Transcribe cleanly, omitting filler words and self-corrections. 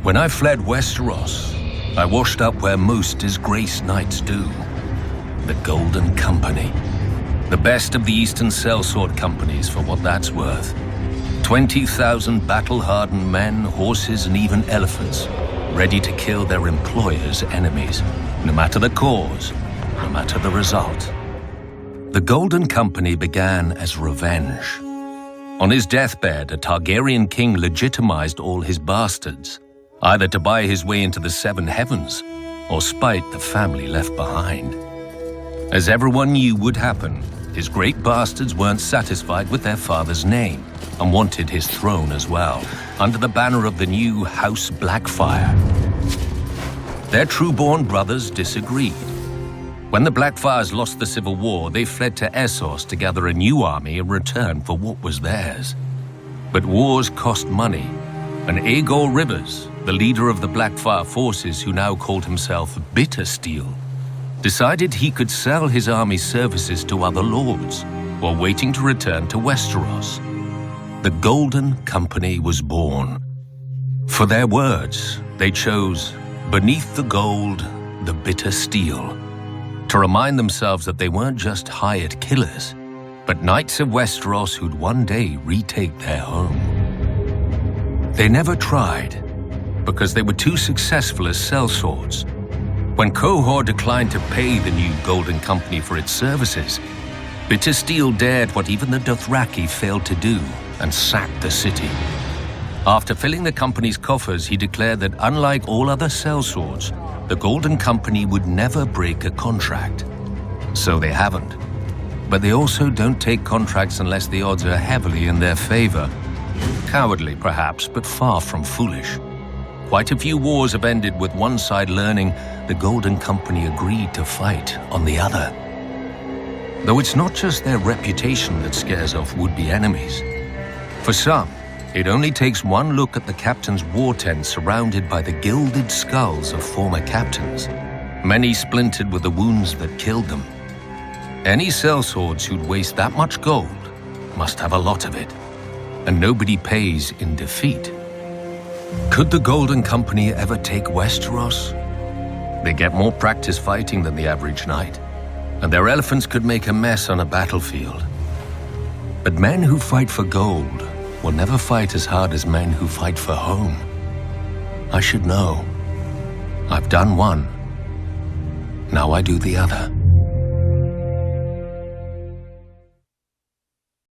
When I fled Westeros, I washed up where most disgraced knights do. The Golden Company. The best of the Eastern sellsword companies, for what that's worth. 20,000 battle-hardened men, horses, and even elephants, ready to kill their employers' enemies, no matter the cause, no matter the result. The Golden Company began as revenge. On his deathbed, a Targaryen king legitimized all his bastards, either to buy his way into the Seven Heavens or spite the family left behind. As everyone knew would happen, his great bastards weren't satisfied with their father's name and wanted his throne as well, under the banner of the new House Blackfyre. Their true-born brothers disagreed. When the Blackfyres lost the Civil War, they fled to Essos to gather a new army in return for what was theirs. But wars cost money, and Aegor Rivers, the leader of the Blackfyre forces who now called himself Bittersteel, decided he could sell his army's services to other lords while waiting to return to Westeros. The Golden Company was born. For their words, they chose, "Beneath the gold, the bitter steel," to remind themselves that they weren't just hired killers, but knights of Westeros who'd one day retake their home. They never tried, because they were too successful as sellswords. When Qohor declined to pay the new Golden Company for its services, Bittersteel dared what even the Dothraki failed to do and sacked the city. After filling the company's coffers, he declared that unlike all other sellswords, the Golden Company would never break a contract. So they haven't. But they also don't take contracts unless the odds are heavily in their favor. Cowardly, perhaps, but far from foolish. Quite a few wars have ended with one side learning the Golden Company agreed to fight on the other. Though it's not just their reputation that scares off would-be enemies. For some, it only takes one look at the captain's war tent surrounded by the gilded skulls of former captains, many splintered with the wounds that killed them. Any sellswords who'd waste that much gold must have a lot of it, and nobody pays in defeat. Could the Golden Company ever take Westeros? They get more practice fighting than the average knight, and their elephants could make a mess on a battlefield. But men who fight for gold will never fight as hard as men who fight for home. I should know. I've done one. Now I do the other.